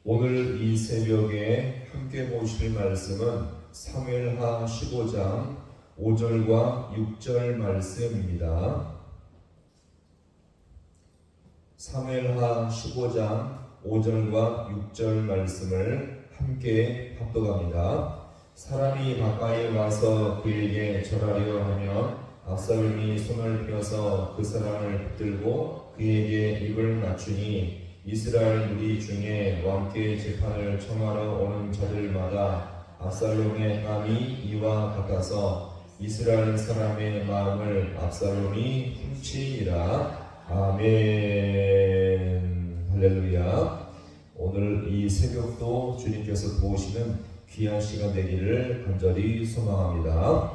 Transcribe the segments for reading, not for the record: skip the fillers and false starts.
오늘 이 새벽에 함께 보실 말씀은 사무엘하 15장 5절과 6절 말씀입니다. 사무엘하 15장 5절과 6절 말씀을 함께 합독합니다. 사람이 가까이 와서 그에게 절하려 하면 압살롬이 손을 펴서 그 사람을 붙들고 그에게 입을 맞추니 이스라엘 무리 중에 왕께 재판을 청하러 오는 자들마다 압살롬의 행함이 이와 같아서 이스라엘 사람의 마음을 압살롬이 훔치니라. 아멘. 할렐루야. 오늘 이 새벽도 주님께서 도우시는 귀한 시간 되기를 간절히 소망합니다.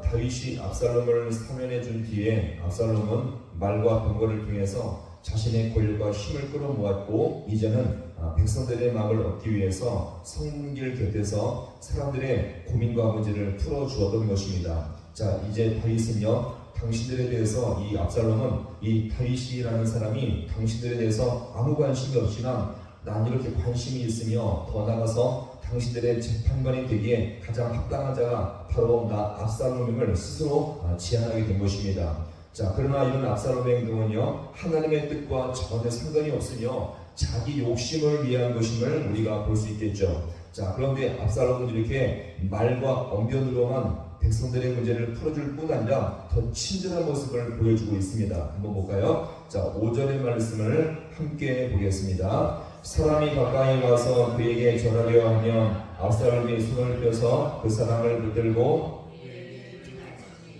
다윗이 압살롬을 사면해 준 뒤에 압살롬은 말과 병거를 통해서 자신의 권력과 힘을 끌어모았고 이제는 백성들의 마음을 얻기 위해서 성문길 곁에서 사람들의 고민과 문제를 풀어주었던 것입니다. 자, 이제 다윗은요, 당신들에 대해서 이 압살롬은 이 다윗이라는 사람이 당신들에 대해서 아무 관심이 없지만 난 이렇게 관심이 있으며 더 나아가서 당신들의 재판관이 되기에 가장 합당한 자가 바로 나 압살롬임을 스스로 제안하게 된 것입니다. 자, 그러나 이런 압살롬의 행동은요, 하나님의 뜻과 전혀 상관이 없으며 자기 욕심을 위한 것임을 우리가 볼 수 있겠죠. 자, 그런데 압살롬은 이렇게 말과 언변으로만 백성들의 문제를 풀어줄 뿐 아니라 더 친절한 모습을 보여주고 있습니다. 한번 볼까요? 자, 5절의 말씀을 함께 보겠습니다. 사람이 가까이 와서 그에게 절하려 하면 압살롬이 손을 펴서 그 사람을 붙들고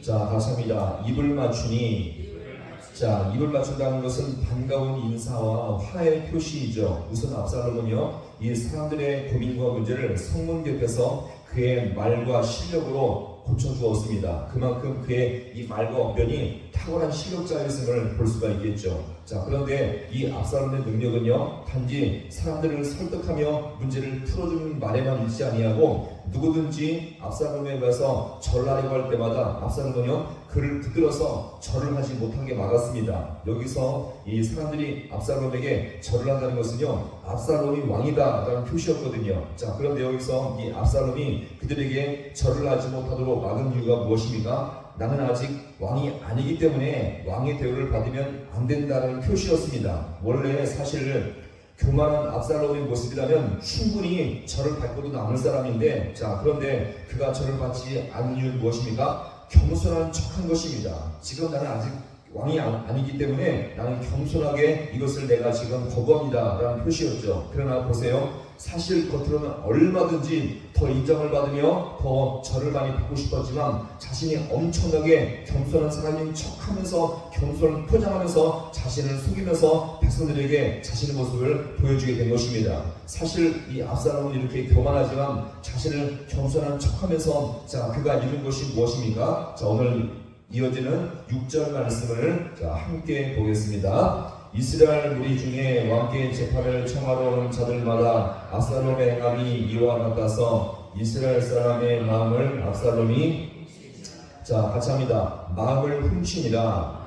자, 다시 합니다. 입을 맞추니. 자, 입을 맞춘다는 것은 반가운 인사와 화해의 표시이죠. 우선 압살롬은요, 이 사람들의 고민과 문제를 성문 곁에서 그의 말과 실력으로 고쳐주었습니다. 그만큼 그의 이 말과 언변이 탁월한 실력자였음을 볼 수가 있겠죠. 자, 그런데 이 압살롬의 능력은요, 단지 사람들을 설득하며 문제를 풀어주는 말에만 있지 아니하고 누구든지 압살롬에 가서 절하려고 할 때마다 압살롬은요, 그를 붙들어서 절을 하지 못하게 막았습니다. 여기서 이 사람들이 압살롬에게 절을 한다는 것은요, 압살롬이 왕이다 라는 표시였거든요. 자, 그런데 여기서 이 압살롬이 그들에게 절을 하지 못하도록 막은 이유가 무엇입니까? 나는 아직 왕이 아니기 때문에 왕의 대우를 받으면 안 된다는 표시였습니다. 원래 사실 교만한 압살롬의 모습이라면 충분히 절을 받고도 남을 사람인데, 자, 그런데 그가 절을 받지 않는 이유는 무엇입니까? 겸손한 척한 것입니다. 지금 나는 아직 왕이 아니기 때문에 나는 겸손하게 이것을 내가 지금 거부합니다 라는 표시였죠. 그러나 보세요, 사실 겉으로는 얼마든지 더 인정을 받으며 더 절을 많이 받고 싶었지만 자신이 엄청나게 겸손한 사람인 척하면서 겸손을 포장하면서 자신을 속이면서 백성들에게 자신의 모습을 보여주게 된 것입니다. 사실 이 압살롬은 이렇게 교만하지만 자신을 겸손한 척하면서 자, 그가 이룬 것이 무엇입니까? 자, 오늘 이어지는 6절 말씀을 함께 보겠습니다. 이스라엘 무리 중에 왕께 재판을 청하러 오는 자들마다 압살롬의 행함이 이와 같아서 이스라엘 사람의 마음을 압살롬이 자, 같이 합니다. 마음을 훔치니라.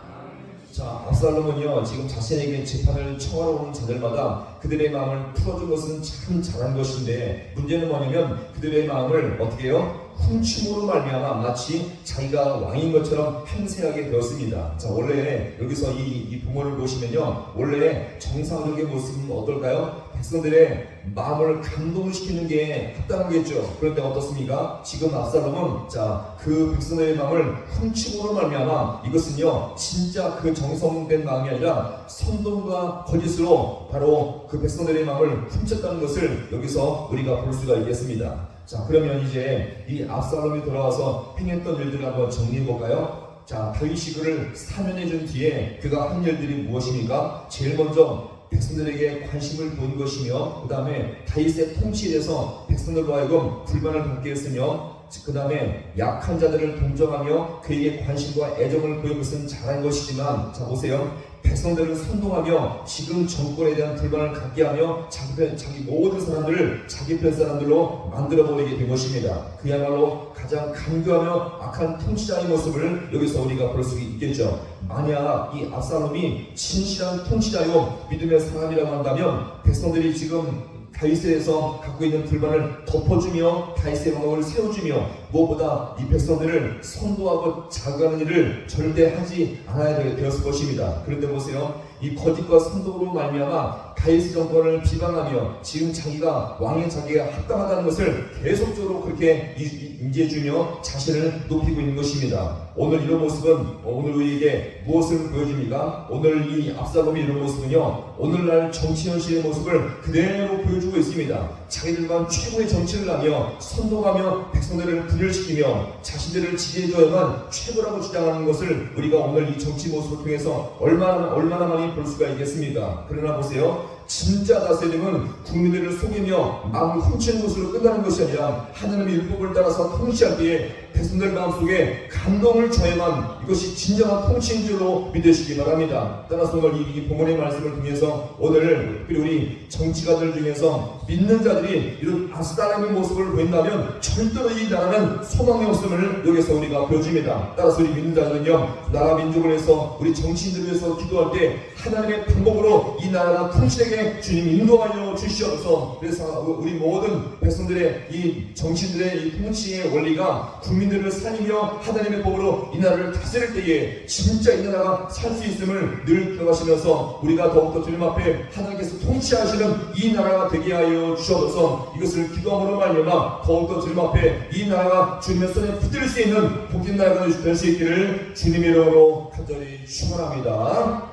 자, 압살롬은요, 지금 자신에게 재판을 청하러 오는 자들마다 그들의 마음을 풀어준 것은 참 잘한 것인데 문제는 뭐냐면 그들의 마음을 어떻게 해요? 훔침으로 말미암아 마치 자기가 왕인 것처럼 행세하게 되었습니다. 자, 원래 여기서 이 부모를 보시면요, 원래 정상적인 모습은 어떨까요? 백성들의 마음을 감동을 시키는 게 합당하겠죠. 그런데 어떻습니까? 지금 압살롬은 자, 그 백성들의 마음을 훔침으로 말미암아 이것은요, 진짜 그 정성된 마음이 아니라 선동과 거짓으로 바로 그 백성들의 마음을 훔쳤다는 것을 여기서 우리가 볼 수가 있겠습니다. 자, 그러면 이제 이 압살롬이 돌아와서 행했던 일들을 한번 정리해 볼까요? 자, 다윗이 그를 사면해 준 뒤에 그가 한 일들이 무엇입니까? 제일 먼저 백성들에게 관심을 보인 것이며, 그 다음에 다윗의 통치에 대해서 백성들로 하여금 불만을 갖게 했으며, 그 다음에 약한 자들을 동정하며 그에게 관심과 애정을 보인 것은 잘한 것이지만, 자, 보세요. 백성들을 선동하며 지금 정권에 대한 불만을 갖게 하며 자기 모든 사람들을 자기 편 사람들로 만들어버리게 된 것입니다. 그야말로 가장 간교하며 악한 통치자의 모습을 여기서 우리가 볼 수 있겠죠. 만약 이 압살롬이 진실한 통치자요 믿음의 사람이라고 한다면 백성들이 지금 다윗에서 갖고 있는 불만을 덮어주며 다윗의 왕국을 세워주며 무엇보다 이 백성들을 선도하고 자극하는 일을 절대 하지 않아야 되었을 것입니다. 그런데 보세요. 이 거짓과 선동으로 말미암아 다윗의 정권을 비방하며 지금 자기가 왕의 자기가 합당하다는 것을 계속적으로 그렇게 인지해주며 자신을 높이고 있는 것입니다. 오늘 이런 모습은 오늘 우리에게 무엇을 보여줍니까? 오늘 이 압살롬의 이런 모습은요, 오늘날 정치 현실의 모습을 그대로 보여주고 있습니다. 자기들만 최고의 정치를 하며 선동하며 백성들을 분열시키며 자신들을 지지해줘야만 최고라고 주장하는 것을 우리가 오늘 이 정치 모습을 통해서 얼마나 많이 볼 수가 있겠습니까? 그러나 보세요. 진짜 다스림은 국민들을 속이며 마음을 훔치는 것으로 끝나는 것이 아니라 하나님의 율법을 따라서 통치할 때에 백성들 마음속에 감동을 줘야만 이것이 진정한 통치인 줄로 믿으시기 바랍니다. 따라서 오늘 이 본문의 말씀을 통해서 오늘 특별히 우리 정치가들 중에서 믿는 자들이 이런 압살롬의 모습을 보인다면 절대로 이 나라는 소망이 없음을 여기서 우리가 보여줍니다. 따라서 우리 믿는 자들은요, 나라 민족을 위해서 우리 정치인들을 위해서 기도할 때 하나님의 방법으로 이 나라가 통치되게 주님 인도하여 주시옵소서. 그래서 우리 모든 백성들의 이 정치인들의 이 통치의 원리가 국민들을 살리며 하나님의 법으로 이 나라를 다스릴 때에 진짜 이 나라가 살 수 있음을 늘 기억하시면서 우리가 더욱더 주님 앞에 하나님께서 통치하시는 이 나라가 되게 하여 주옵소서. 이것을 기도함으로 말미암아 더욱더 주님 앞에 이 나라가 주님의 손에 붙들 수 있는 복된 나라가 될 수 있기를 주님의 이름으로 간절히 축원합니다.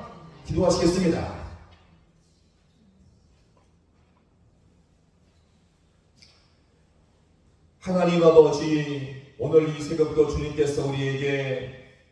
기도하시겠습니다. 하나님 아버지, 오늘 이 새벽도 주님께서 우리에게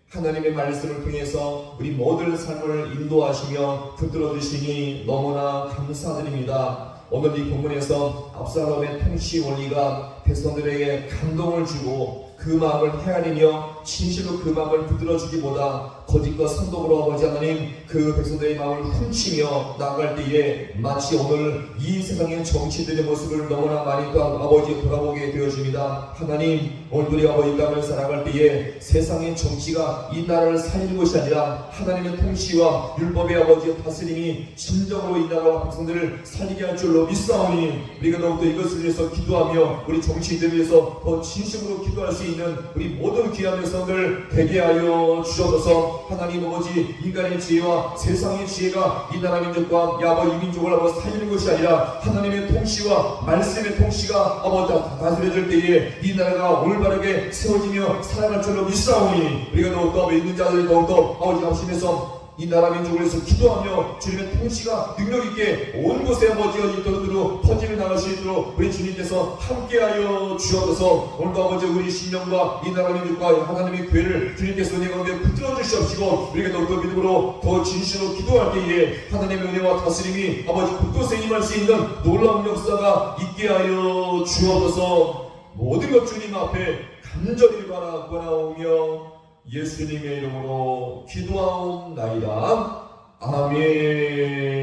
하나님의 말씀을 통해서 우리 모든 삶을 인도하시며 붙들어 주시니 너무나 감사드립니다. 오늘 이 본문에서 압살롬의 통치 원리가 백성들에게 감동을 주고 그 마음을 헤아리며 진실로 그 마음을 붙들어 주기보다 거짓과 선동으로 아버지 하나님 그 백성들의 마음을 훔치며 나아갈 때에 마치 오늘 이 세상의 정치들의 모습을 너무나 많이 또 아버지 돌아보게 되어집니다. 하나님, 오늘 우리 아버지 땅을 살아갈 때에 세상의 정치가 이 나라를 살리는 것이 아니라 하나님의 통치와 율법의 아버지의 다스림이 진정으로 이 나라와 백성들을 살리게 할 줄로 믿사오니 우리가 더욱더 이것을 위해서 기도하며 우리 정치인들을 위해서 더 진심으로 기도할 수 있는 우리 모든 귀한 백성들 되게 하여 주옵소서. 하나님 아버지, 인간의 지혜와 세상의 지혜가 이 나라 민족과 야바 이 민족을 아버지 살리는 것이 아니라 하나님의 통치와 말씀의 통치가 아버지 다스려질 때에 이 나라가 올바르게 세워지며 살아갈 줄로 믿사오니 우리가 더욱더 믿는 자들이 더욱더 아버지 합심해서 이 나라 민족을 위해서 기도하며 주님의 통치가 능력있게 온 곳에 아버지가 이토록 퍼짐을 나갈 수 있도록 우리 주님께서 함께하여 주옵소서. 오늘도 아버지 우리 신령과 이 나라 민족과 하나님의 교회를 주님께서 은혜 가운데 붙들어 주시옵시고 우리가 더욱더 믿음으로 더 진실로 기도할 때에 하나님의 은혜와 다스림이 아버지 곳곳에 임할 수 있는 놀라운 역사가 있게 하여 주옵소서. 모든 것 주님 앞에 간절히 바라오며 예수님의 이름으로 기도하옵나이다. 아멘.